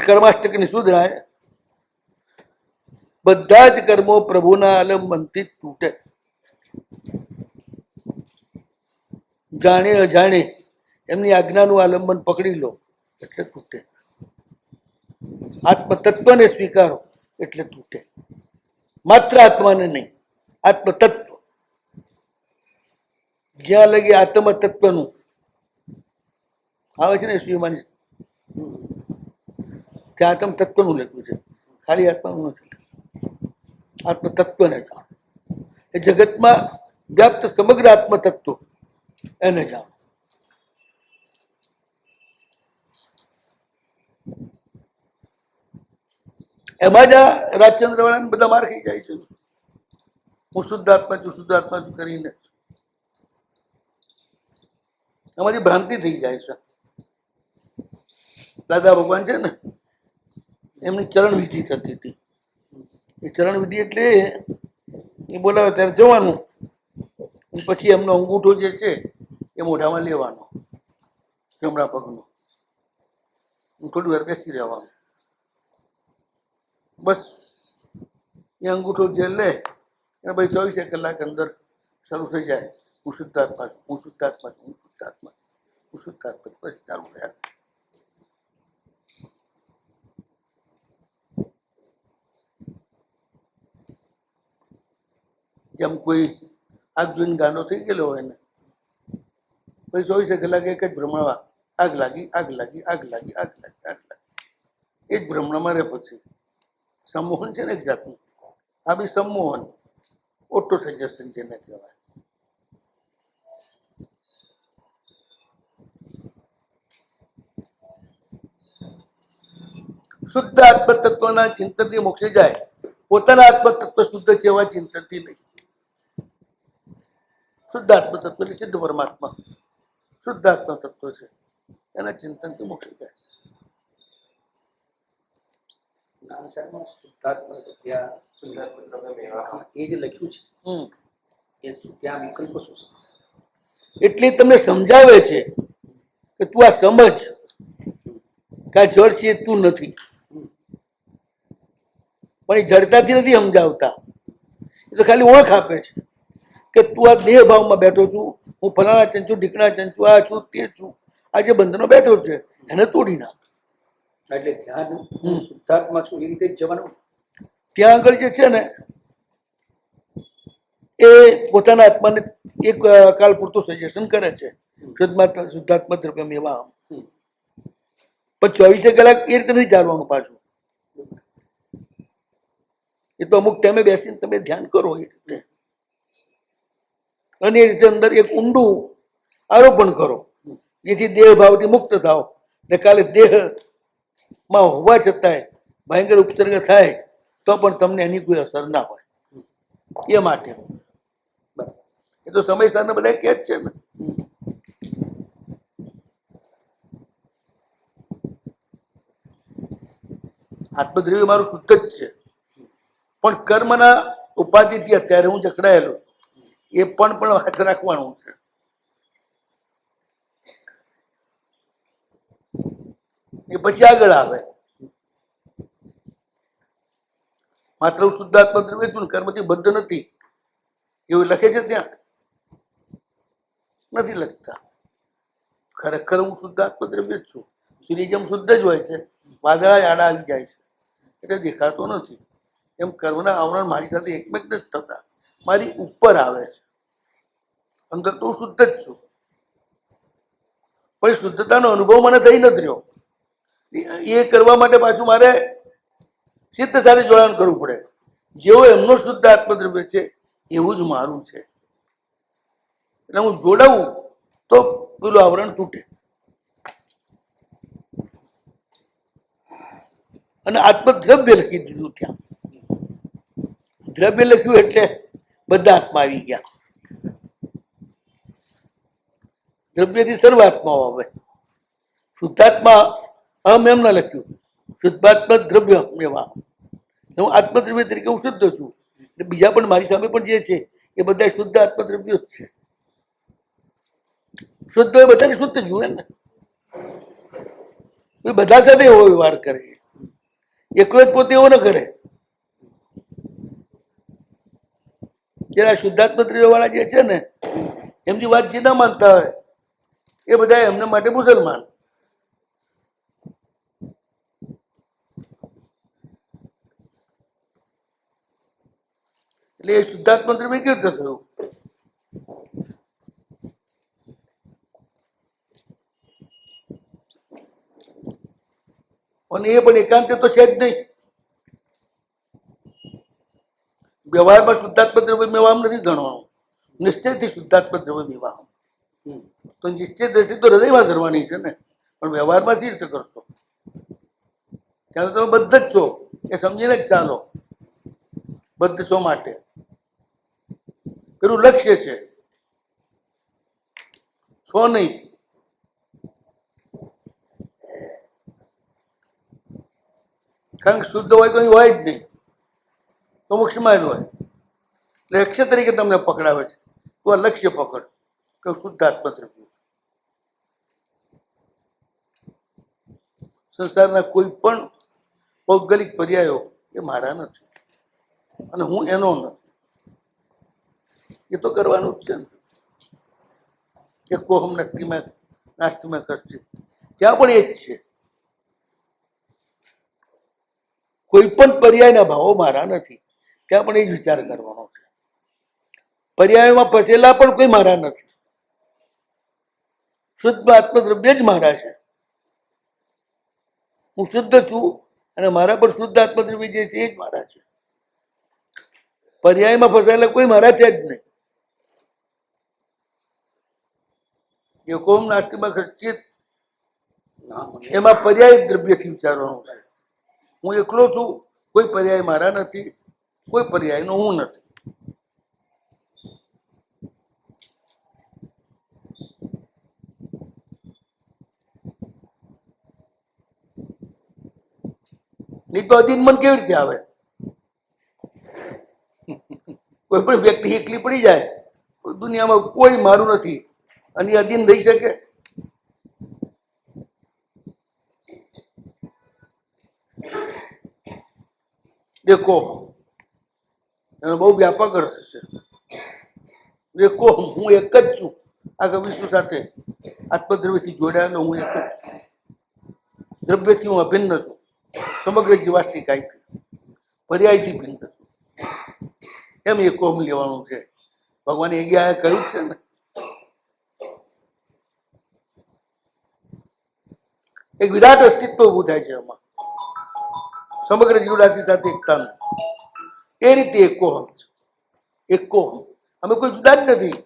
કર્માષ્ટકની સુધરાય. બધા જ કર્મો પ્રભુના આલંબનથી તૂટે. જાણે અજાણે એમની આજ્ઞાનું આલંબન પકડી લો એટલે તૂટે. આત્મતત્વને સ્વીકારો એટલે તૂટે. માત્ર આત્માને નહીં, આત્મતત્વ. જ્યાં લગી આત્મતત્વનું આવે છે ને શ્રીમાની, ત્યાં આત્મતત્વનું લખ્યું છે, ખાલી આત્માનું નથી લખ્યું. આત્મતત્વને જાણો, એ જગતમાં વ્યાપ્ત સમગ્ર આત્મતત્વ એને જાણો. એમાં જ આ રાજચંદ્ર વાળાને બધા માર ખાઈ જાય છે. હું શુદ્ધાત્મા છું, શુદ્ધાત્મા છું કરીને જ એમાંથી ભ્રાંતિ થઈ જાય છે. દાદા ભગવાન છે ને, એમની ચરણ વિધિ થતી હતી. એ ચરણ વિધિ એટલે એ બોલાવે ત્યારે જવાનું, પછી એમનો અંગૂઠો જે છે એ મોઢામાં લેવાનો, જમણા પગનો. થોડી વાર બેસી રહેવાનું. બસ એ અંગૂઠો જે લે અને પછી 24 કલાક અંદર શરૂ થઈ જાય, હું શુદ્ધાત્મા છું, હું શુદ્ધાત્મા છું, હું શુદ્ધાત્મા છું, હું શુદ્ધાત્મા. પછી ચાલુ રહ્યા. જેમ કોઈ આગ જોઈને ગાંડો થઈ ગયેલો હોય ને, પછી 24 કલાક એક જ ભ્રમણમાં આગ લાગી, આગ લાગી, આગ લાગી, આગ લાગી, આગ લાગી, એ જ ભ્રમણમાં રહે. પછી સંમોહન છે ને એક જાતનું. આ બી સંમોહન, ઓટો સજેશન જેને કહેવાય. શુદ્ધ આત્મતત્વના ચિંતનથી મોક્ષે જાય. પોતાના આત્મતત્વ શુદ્ધ છે એવા ચિંતનથી નહીં. શુદ્ધ આત્મતત્વ એટલે સિદ્ધ પરમાત્મા, શુદ્ધ આત્મતત્વ છે, એના ચિંતનથી મોક્ષે જાય. એટલે તમને સમજાવે છે કે તું આ સમજ કે આ જળ છે તું નથી. પણ એ જડતાથી નથી સમજાવતા, એ તો ખાલી ઓળખ આપે છે કે તું આ દેહ ભાવમાં બેઠો છું, હું ફલાણા ચંચુ, ઢીકણા ચંચુ, આ છું, તે છું. આ જે બંધનો બેઠો છે એને તોડી નાખ. એટલે ધ્યાન શુદ્ધાત્મા છું એ રીતે જ જવાનું. ત્યાં આગળ જે છે ને એ પોતાના આત્માને એક કાળ પૂરતું સજેશન કરે છે, શુદ્ધાત્મા દ્રવ્યમ એવા. પણ 24 કલાક એ રીતે નથી ચાલવાનું પાછું. એ તો અમુક ટાઈમે બેસીને તમે ધ્યાન કરો એ રીતે, અને એ રીતે અંદર એક ઊંડું આરોપણ કરો, જેથી દેહ ભાવથી મુક્ત થાવ. ને કાલે દેહમાં હોવા છતાંય ભયંકર ઉપસર્ગ થાય તો પણ તમને એની કોઈ અસર ના હોય. એ માટે એ તો સમય સારના બધા કહે જ છે ને. આત્મદ્રવ્ય મારું શુદ્ધ જ છે, પણ કર્મના ઉપાધિથી અત્યારે હું જકડાયેલો છું. એ પણ હાથ રાખવાનું છે. એ પછી આગળ આવે. માત્ર હું શુદ્ધાત્મા દ્રવ્ય છું, કર્મથી બંધ નથી એવું લખે છે ત્યાં? નથી લખતા. ખરેખર હું શુદ્ધાત્મા દ્રવ્ય જ છું. સૂર્ય જેમ શુદ્ધ જ હોય છે, વાદળા આડા આવી જાય છે એટલે દેખાતો નથી. એમ કર્મના આવરણ મારી સાથે એકમેક નથી થતા, મારી ઉપર આવે છે. અંદર તો હું શુદ્ધ જ છું, પણ શુદ્ધતાનો અનુભવ મને થઈ નથી રહ્યો. એ કરવા માટે પાછું મારે સિદ્ધ સાથે જોડાણ કરવું પડે. જેવો એમનો શુદ્ધ આત્મદ્રવ્ય છે એવું જ મારું છે. એટલે હું જોડાવું તો પેલું આવરણ તૂટે. અને આત્મદ્રવ્ય લખી દીધું ત્યાં. દ્રવ્ય લખ્યું એટલે બધા આત્મા આવી ગયા. દ્રવ્યથી સર્વાત્માઓ આવે. શુદ્ધાત્મા અહમ એમ ના લખ્યું, શુદ્ધાત્મા દ્રવ્ય એવા. હું આત્મદ્રવ્ય તરીકે હું શુદ્ધ છું. બીજા પણ મારી સામે પણ જે છે એ બધા શુદ્ધ આત્મદ્રવ્યો જ છે. શુદ્ધ હોય બધાને શુદ્ધ જુએ ને, બધા સાથે એવો વ્યવહાર કરે. એકલો જ પોતે એવો ન કરે. જરા શુદ્ધાત્મ ત્રિયોવાળા જે છે ને એમની વાત જે ના માનતા હોય એ બધા એમના માટે મુસલમાન. એટલે એ શુદ્ધાત્મ ત્રિયોગ કેવી રીતે થયું? અને એ પણ એકાંત તો છે જ નહીં. વ્યવહારમાં શુદ્ધાત્મ દ્રવ્ય મેવામ નથી ગણવાનું, નિશ્ચયથી શુદ્ધાત્મ દ્રવ્ય મેવામ. તો નિશ્ચય દ્રષ્ટિ તો હૃદયમાં કરવાની છે ને, પણ વ્યવહારમાં સી રીતે કરશો? ત્યારે તમે બદ્ધ જ છો એ સમજીને જ ચાલો. બદ્ધ છો માટે પેલું લક્ષ્ય છે, છો નહીં. કારણ કે શુદ્ધ હોય તો અહીં હોય જ નહીં, તો મોક્ષમાં જ હોય. એટલે લક્ષ્ય તરીકે તમને પકડાવે છે. તો આ લક્ષ્ય પકડ કે શુદ્ધાત્મ દ્રવ્ય છે. સંસારના કોઈ પણ ભૌગોલિક પર્યાયો એ મારા નથી અને હું એનો નથી. એ તો કરવાનું જ છે ને. એ કોહમ નક્તિમાં નાસ્તિમાં કરશે ત્યાં પણ એ જ છે. કોઈ પણ પર્યાયના ભાવો મારા નથી ત્યાં પણ એ જ વિચાર કરવાનો છે. પર્યાયોમાં ફસેલા પણ કોઈ મારા નથી. શુદ્ધ આત્મદ્રવ્ય જ મારા છે. હું શુદ્ધ છું અને મારા પર શુદ્ધ આત્મદ્રવ્ય જે છે એ જ મારા છે. પર્યાયમાં ફસાયેલા કોઈ મારા છે જ નહીં. એકોમ નાસ્તિમાં ખર્ચિત એમાં પર્યાય દ્રવ્યથી વિચારવાનું છે. હું એકલો છું, કોઈ પર્યાય મારા નથી, કોઈ પર્યાયનો હું નથી. નહીં તો અધીન મન કેવી રીતે આવે? કોઈ પણ વ્યક્તિ એકલી પડી જાય, દુનિયામાં કોઈ મારું નથી અને અધીન રહી શકે? દેખો એનો બહુ વ્યાપક અર્થ છે. દેખો હું એક જ છું આખા વિશ્વ સાથે આત્મદ્રવ્યથી જોડાયેલો. હું એક જ છું. દ્રવ્યથી હું અભિન્ન છું, સમગ્ર જીવાષ્ટિકાયથી પર્યાયથી ભિન્ન છું. એમ એ કોમ લેવાનું છે. ભગવાને એ ગયા કહ્યું જ છે ને. એક વિરાટ અસ્તિત્વ ઊભું થાય છે એમાં, સમગ્ર જીવરાશિ સાથે એકતાનું. એ રીતે એકોહમ છે. એકોહમ અમે કોઈ જુદા જ નથી.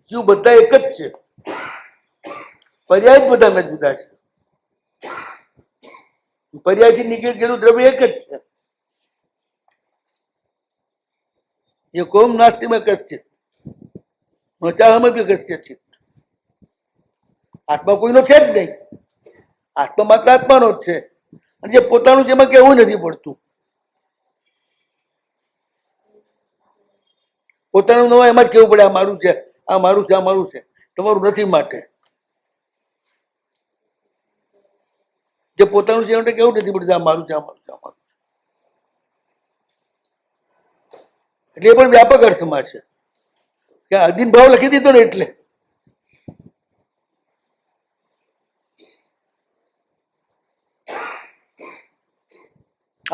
જીવ બધા એક જ છે. પર્યાય જ બધાના જુદા છે. પર્યાયથી નીકળી ગયેલું દ્રવ્ય એક જ છે. એકોમ નાસ્તિમાં કશ્ચિત નચાહમપી કશ્ચિત. આત્મા કોઈનો છે જ નહીં. આત્મા માત્ર આત્માનો જ છે. અને જે પોતાનું છે એમાં કહેવું નથી પડતું. પોતાનું ન હોય એમાં જ કહેવું પડે આ મારું છે, આ મારું છે, આ મારું છે. તમારું નથી માટે. જે પોતાનું છે એમને કેવું નથી પડતું આ મારું છે, આ મારું છે, આ મારું છે. એટલે એ પણ વ્યાપક અર્થમાં છે કે અધીન ભાવ લખી દીધો ને એટલે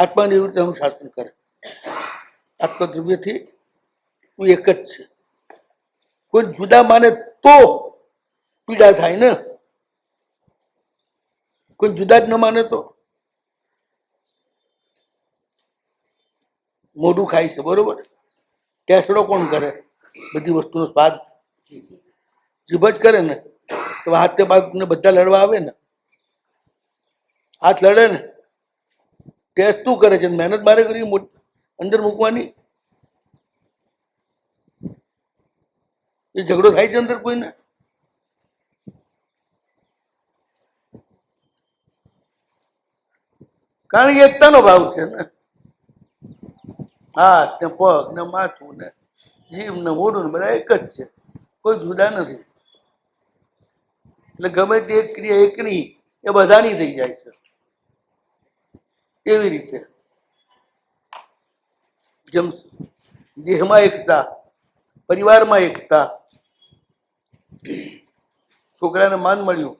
આત્માની એવી રીતે અનુશાસન કરે. આત્મદ્રવ્યથી હું એક જ છે. કોઈ જુદા માને તો પીડા થાય ને. કોઈ જુદા જ ન માને તો મોઢું ખાય છે, બરોબર. ટેસડો કોણ કરે? બધી વસ્તુનો સ્વાદ જીભ જ કરે ને. તો હાથે બાગને બધા લડવા આવે ને, હાથ લડે ને. ટેસ્ટ શું કરે છે? મહેનત મારે કરી અંદર મૂકવાની. એ ઝઘડો થાય છે અંદર કોઈને? કારણ કે એકતાનો ભાવ છે ને. હાથ ને પગ ને માથું ને જીભ ને મોઢું ને બધા એક જ છે. કોઈ જુદા નથી. એટલે ગમે તે એક ક્રિયા એકની એ બધાની થઈ જાય છે. એવી રીતે જેમ દેહમાં એકતા, પરિવારમાં એકતા, છોકરાને માન મળ્યું,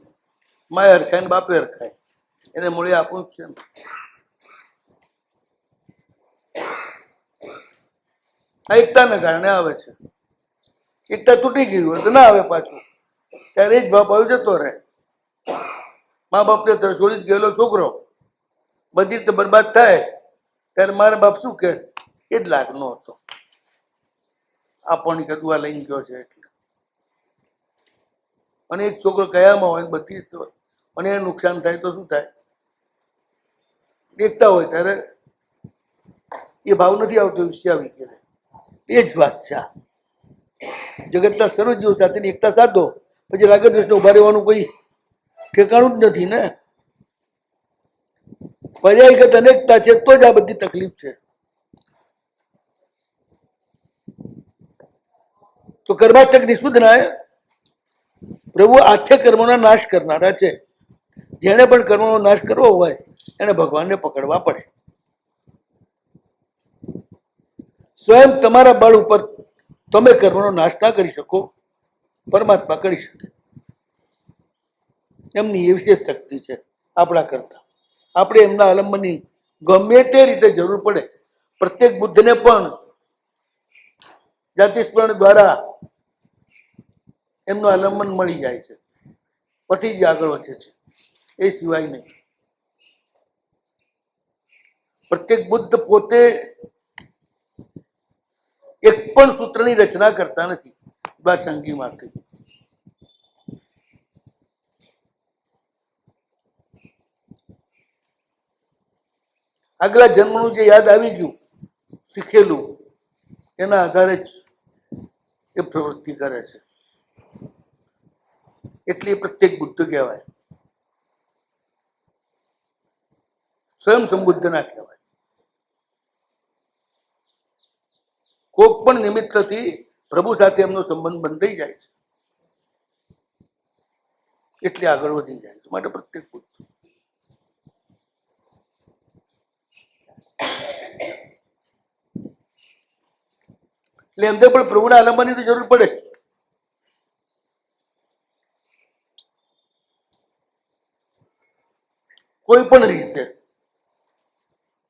માય હરખાય ને બાપે હરખાય, એને મૂળે આપણું જ છે ને. આ એકતાના કારણે આવે છે. એકતા તૂટી ગઈ હોય તો ના આવે પાછું, ત્યારે એ જ બાપ આવી જતો રહે. મા બાપને તરછોડી ગયેલો છોકરો બધી રીતે બરબાદ થાય ત્યારે મારા બાપ શું કે એ જ લાગનો હતો, આપણને કદુઆ લઈને ગયો છે એટલે. અને એક છોકરો કયામાં હોય ને બધી રીતે હોય અને એને નુકસાન થાય તો શું થાય? એકતા હોય ત્યારે એ ભાવ નથી આવતો, ઈર્ષ્યા કરે. એ જ વાત છે. આ જગતના સર્વ જીવો સાથેની એકતા સાધો પછી રાગ દ્વેષને ઉભા રહેવાનું કોઈ ઠેકાણું જ નથી ને. પર્યાયગત અનેકતા છે તો જ આ બધી તકલીફ છે. તો કર્માટક નિશુદ્ધનાય પ્રભુ આઠે કર્મોના નાશ કરનારા છે. જેને પણ કર્મોનો નાશ કરવો હોય એને ભગવાનને પકડવા પડે. સ્વયં તમારા બળ ઉપર તમે કર્મનો નાશ ના કરી શકો, પરમાત્મા કરી શકે. એમની એ વિશેષ શક્તિ છે આપણા કરતા. આપણે એમના આલંબનની ગમે તે રીતે જરૂર પડે. પ્રત્યેક બુદ્ધને પણ જાતિ સ્મરણ દ્વારા એમનું આલંબન મળી જાય છે, પછી જ આગળ વધે છે, એ સિવાય નહીં. પ્રત્યેક બુદ્ધ પોતે એક પણ સૂત્રની રચના કરતા નથી, સંગીમાંથી. આગલા જન્મનું જે યાદ આવી ગયું શીખેલું એના આધારે જ એ પ્રવૃત્તિ કરે છે. એટલે પ્રત્યેક બુદ્ધ કહેવાય, સ્વયં સંબુદ્ધ ના કહેવાય. કોક પણ નિમિત્તથી પ્રભુ સાથે એમનો સંબંધ બંધાઈ જાય છે એટલે આગળ વધી જાય છે. માટે પ્રત્યેક બુદ્ધ. એટલે એમને પણ પ્રભુના આલંબનની તો જરૂર પડે જ. કોઈ પણ રીતે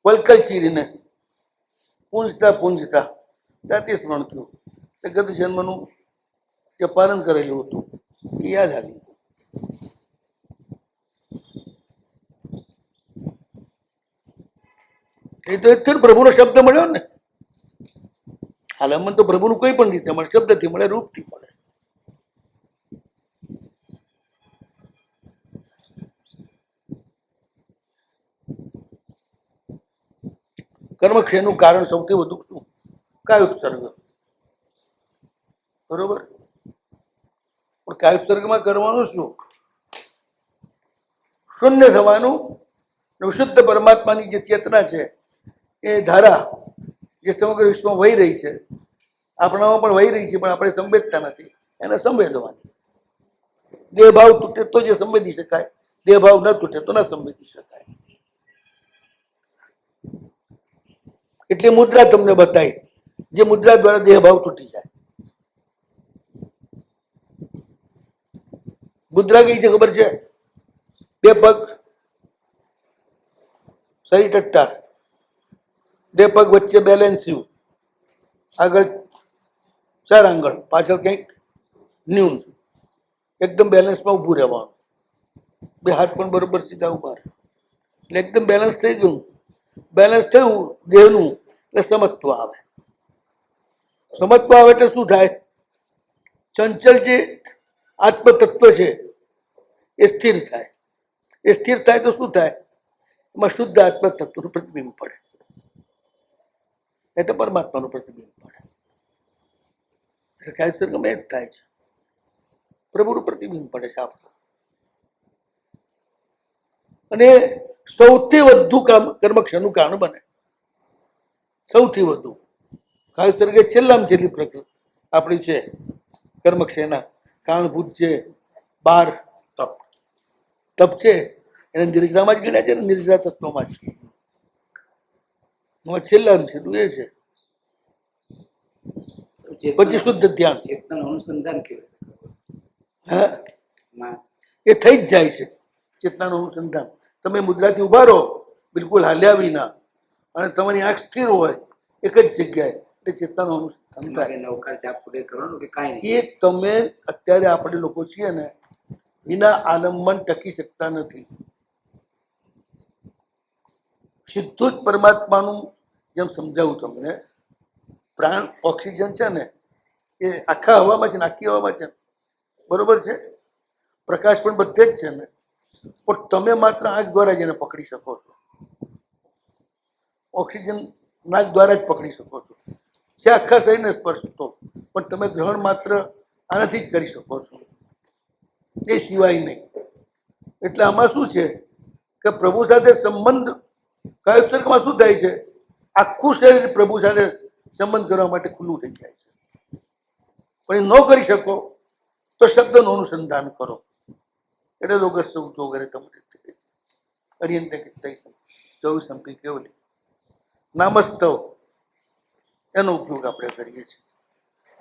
વલકલ ચીરીને પૂંજતા પૂંજતા જાતિ સ્મરણ થયું. ગત જન્મનું જે પાલન કરેલું હતું એ યાદ આવી ગયું. એ તો એક પ્રભુનો શબ્દ મળ્યો ને. આલંબન તો પ્રભુનું કોઈ પણ રીતે મળે, શબ્દથી મળે, રૂપથી મળે. કર્મક્ષયનું કારણ સૌથી વધુ શું? કાય ઉત્સર્ગ. બરોબર. પણ કાય ઉત્સર્ગમાં કરવાનું શું? શૂન્ય થવાનું. વિશુદ્ધ પરમાત્માની જે ચેતના છે એ ધારા જે સમગ્ર વિશ્વમાં વહી રહી છે, આપણામાં પણ વહી રહી છે, પણ આપણે સંવેદતા નથી. એને સંવેદવાની. દેહભાવ તૂટે તો જે સંવેદી શકાય, દેહભાવ ન તૂટે તો ન સંવેદી શકાય. એટલે મુદ્રા તમને બતાવી, જે મુદ્રા દ્વારા દેહભાવ તૂટી જાય. મુદ્રા કઈ છે ખબર છે? બે પગ, શરીર ટટ્ટાર, બે પગ વચ્ચે બેલેન્સ થયું, આગળ 4 આંગળ, પાછળ કંઈક ન્યૂન, એકદમ બેલેન્સમાં ઊભું રહેવાનું. બે હાથ પણ બરોબર સીધા ઉભા રહે એટલે એકદમ બેલેન્સ થઈ ગયું. બેલેન્સ થયું દેહનું એટલે સમત્વ આવે. સમત્વ આવે એટલે શું થાય? ચંચલ જે આત્મતત્વ છે એ સ્થિર થાય. એ સ્થિર થાય તો શું થાય? એમાં શુદ્ધ આત્મતત્વનું પ્રતિબિંબ પડે, એટલે પરમાત્માનું પ્રતિબિંબ પડે. એટલે કાયસર્ગમાં જ થાય છે, પ્રભુનું પ્રતિબિંબ પડે છે આપણું. અને સૌથી વધુ કર્મક્ષયનું કારણ બને, સૌથી વધુ. કાયસર્ગ એ છેલ્લામાં છેલ્લી પ્રકૃતિ આપણી છે કર્મક્ષયના કારણભૂત છે. 12 તપ છે એને નિર્જરામાં જ ગણ્યા છે ને, નિર્જરા તત્વમાં જ. છેલ્લાનું છેલ્લું એ છે. પછી શુદ્ધ ધ્યાન. ચેતનાનું અનુસંધાન કેવું હા, માં એ થઈ જ જાય છે ચેતનાનું અનુસંધાન. તમે મુદ્રાથી ઉભા રહો બિલકુલ હાલ્યા વિના, અને તમારી આંખ સ્થિર હોય એક જ જગ્યાએ, એટલે ચેતનાનું અનુસંધાન થાય. નવકાર જાપ વગેરે કરવાનું કે કાંઈ નહીં? એ તમે અત્યારે આપણે લોકો છીએ ને, વિના આલંબન ટકી શકતા નથી. સીધું જ પરમાત્માનું જેમ સમજાવું તમને, પ્રાણ ઓક્સિજન છે ને એ આખા હવામાં છે ને, આખી હવામાં છે ને, બરોબર છે. પ્રકાશ પણ બધે જ છે ને, પણ તમે માત્ર આંખ દ્વારા જ એને પકડી શકો છો. ઓક્સિજન નાક દ્વારા જ પકડી શકો છો. છે આખા શરીરને સ્પર્શતો, પણ તમે ગ્રહણ માત્ર આનાથી જ કરી શકો છો, એ સિવાય નહીં. એટલે આમાં શું છે કે પ્રભુ સાથે સંબંધ કાયોત્સર્ગમાં શું થાય છે, આખું શરીર પ્રભુ સાથે સંબંધ કરવા માટે ખુલ્લું થઈ જાય છે. પણ એ ન કરી શકો તો શબ્દનું અનુસંધાન કરો. એટલે લોકો સૌ વગેરે તમને અરિયંતે ચોવીસ સંપી કેવલી નામસ્તવ એનો ઉપયોગ આપણે કરીએ છીએ.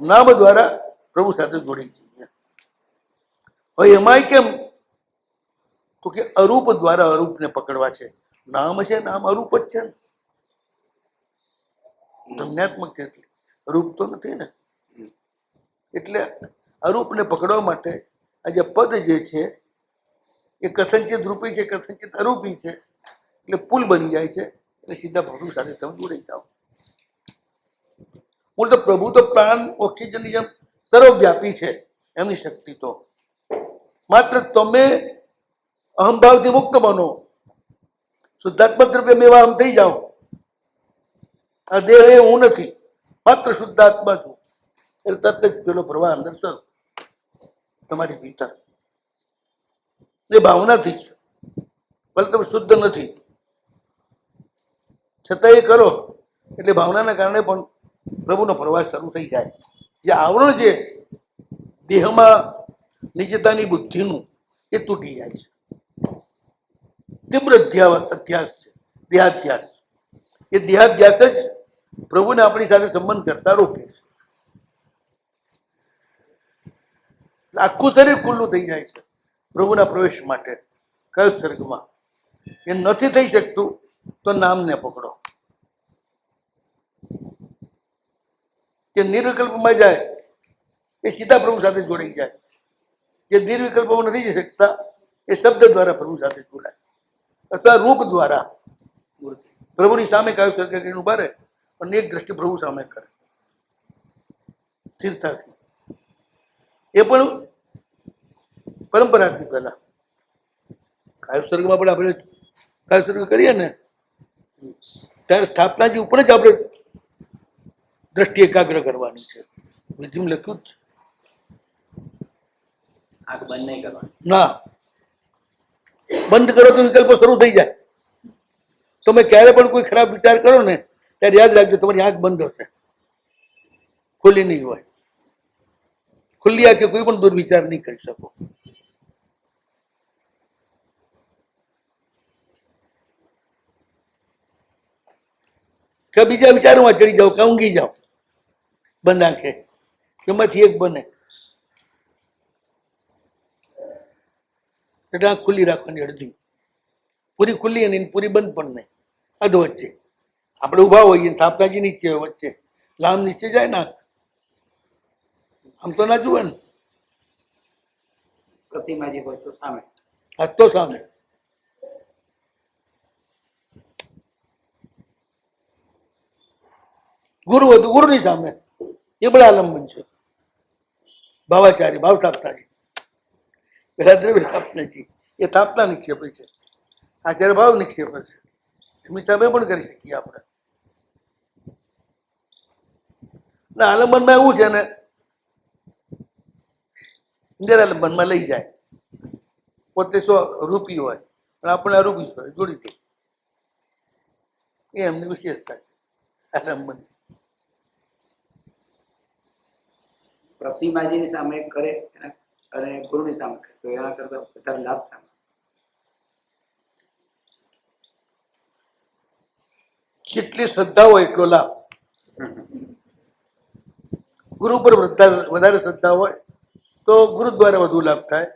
નામ દ્વારા પ્રભુ સાથે જોડી જઈએ. હવે એમાંય કેમ તો કે અરૂપ દ્વારા અરૂપને પકડવા છે. નામ છે, નામ અરૂપ જ છે ને, ધન્યાત્મક છે, એટલે રૂપ તો નથી ને. એટલે અરૂપને પકડવા માટે આ જે પદ જે છે એ કથનચિત રૂપી છે, કથનચિત અરૂપી છે, એટલે પુલ બની જાય છે. એટલે સીધા પ્રભુ સાથે તમે જોડાઈ જાઓ. બોલ તો પ્રભુ તો પ્રાણ ઓક્સિજનની જેમ સર્વવ્યાપી છે, એમની શક્તિ તો. માત્ર તમે અહંભાવથી મુક્ત બનો, શુદ્ધાત્મા દ્રવ્ય મેવા આમ થઈ જાઓ. આ દેહ એ હું નથી, માત્ર શુદ્ધાત્મા છું. એટલે તરત જ પેલો પ્રવાહ અંદર સર તમારી ભીતર એ ભાવનાથી જ, ભલે તમે શુદ્ધ નથી છતાં એ કરો એટલે ભાવનાના કારણે પણ પ્રભુનો પ્રવાસ શરૂ થઈ જાય. જે આવરણ છે દેહમાં નિજતાની બુદ્ધિનું, એ તૂટી જાય છે. તીવ્ર અધ્યાસ છે, દેહાધ્યાસ. એ દેહાધ્યાસ જ પ્રભુને આપણી સાથે સંબંધ કરતા રોકે છે. આખું શરીર ખુલ્લું થઈ જાય છે પ્રભુના પ્રવેશ માટે. કયો સર્ગમાં એ નથી થઈ શકતું તો નામને પકડો. કે નિર્વિકલ્પમાં જાય એ સીધા પ્રભુ સાથે જોડાઈ જાય. જે નિર્વિકલ્પમાં નથી જઈ શકતા એ શબ્દ દ્વારા પ્રભુ સાથે જોડાય, અથવા રૂપ દ્વારા પ્રભુની સામે કયો સર્ગ કરીને ઉભા રહે, પણ એક દ્રષ્ટિ પ્રભુ સામે કરે સ્થિરતાથી. એ પણ પરંપરાથી પહેલા કાયો સર્ગમાં પણ આપણે કાયો સર્ગ કરીએ ને ત્યારે સ્થાપનાજી ઉપર જ આપણે દ્રષ્ટિ એકાગ્ર કરવાની છે. વિધિમાં લખ્યું જ છે. આંખ બંધ નહીં કરવાની. ના, બંધ કરો તો વિકલ્પો શરૂ થઈ જાય. તમે ક્યારે પણ કોઈ ખરાબ વિચાર કરો ને ત્યારે યાદ રાખજો તમારી આંખ બંધ હશે, ખુલ્લી નહીં હોય. ખુલ્લી આંખે કોઈ પણ દુર્વિચાર નહીં કરી શકો. કે બીજા વિચારોમાં ચડી જાઓ, કે ઊંઘી જાઓ બંધ આંખે, એમાંથી એક બને. એટલે આંખ ખુલ્લી રાખવાની, અડધી પૂરી ખુલ્લી અને પૂરી બંધ પણ નહીં, અધ વચ્ચે. આપણે ઊભા હોઈએ, થાપતાજી નીચે હોય વચ્ચે, લાંબ નીચે જાય ને આંખ, આમ તો ના જુએ ને. પ્રતિમાજી હોય તો સામે, હાથ તો સામે. ગુરુ હોય તો ગુરુની સામે, એ બધા આલંબન છે. ભાવાચાર્ય ભાવ સ્થાપનાજી, પેલા દ્રવ્ય સ્થાપનાજી એ સ્થાપના નિક્ષેપ છે, આચાર્ય ભાવ નિક્ષેપ છે. એમની સામે પણ કરી શકીએ આપણે. આલંબનમાં એવું છે ને, નિરાલંબનમાં લઈ જાય. પોતે રૂપી હોય પણ આપણે અરૂપી હોય, જોડી દે. એ એમની વિશેષતા છે આલંબન. પ્રતિમાજીની સામે કરે અને ગુરુની સામે કરે તો એના કરતા વધારે લાભ થાય. જેટલી શ્રદ્ધા હોય એટલો લાભ. ગુરુ પર વધારે શ્રદ્ધા હોય તો ગુરુ દ્વારા વધુ લાભ થાય,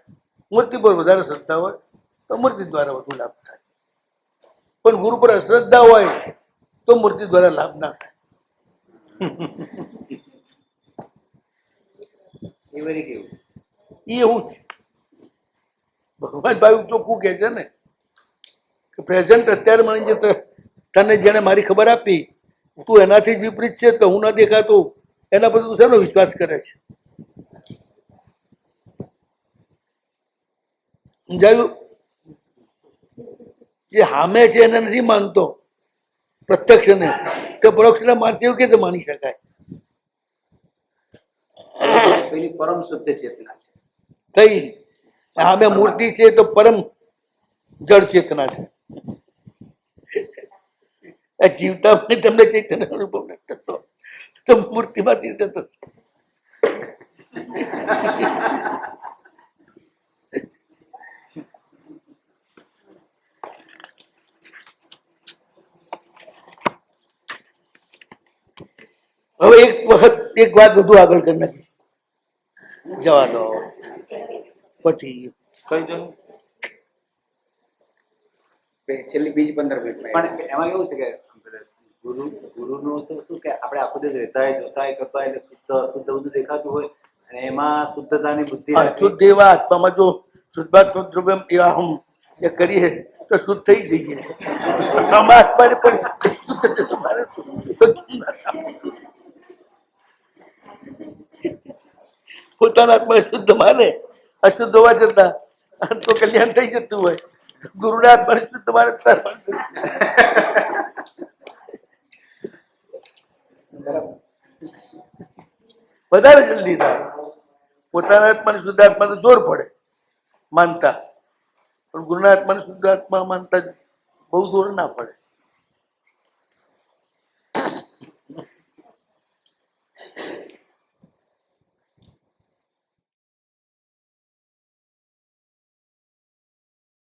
મૂર્તિ પર વધારે શ્રદ્ધા હોય તો મૂર્તિ દ્વારા વધુ લાભ થાય. પણ ગુરુ પર અશ્રદ્ધા હોય તો મૂર્તિ દ્વારા લાભ ના થાય. એ વળી કેવું એ એવું જ ભગવાન ભાઈ ચોખ્ખું કહે છે ને કે પ્રેઝન્ટ અત્યારે મને જે તને જેને મારી ખબર આપી તું એનાથી જ વિપરીત છે તો હું ન દેખાતું એના પર તું શેનો વિશ્વાસ કરે છે? સમજાયું? જે સામે છે એને નથી માનતો પ્રત્યક્ષને, તો પરોક્ષને માનશે એવું કે માની શકાય? પેલી પરમ શુદ્ધ ચેતના છે. કઈ સામે મૂર્તિ છે તો પરમ જળ ચેતના છે. આ જીવતા તમને ચૈતન્ય અનુભવ નથી થતો તો મૂર્તિમાંથી થતો. હવે એક વખત એક વાત વધુ આગળ કરી નાખી, જવા દો પછી કઈ જણ છેલ્લી બીજી 15 મિનિટમાં પણ એમાં એવું છે કે ગુરુનું તો શું કે આપણે આખો દિવસ રહેતા હોય જોતા હોય કરતા હોય એટલે શુદ્ધ અશુદ્ધ બધું દેખાતું હોય અને એમાં શુદ્ધતાની બુદ્ધિ શુદ્ધ એવા આત્મામાં જો શુદ્ધાત્મક દ્રવ્ય એવા હમ એ કરીએ તો શુદ્ધ થઈ જઈએ. આમાં આત્માને પણ શુદ્ધ છે તમારે તો પોતાના આત્માને શુદ્ધ માને, અશુદ્ધ હોવા છતાં તો કલ્યાણ થઈ જતું હોય. ગુરુના આત્માને શુદ્ધ માને વધારે જલ્દી થાય. પોતાના આત્માને શુદ્ધ આત્મા તો જોર પડે માનતા, પણ ગુરુના આત્માને શુદ્ધ આત્મા માનતા બહુ જોર ના પડે.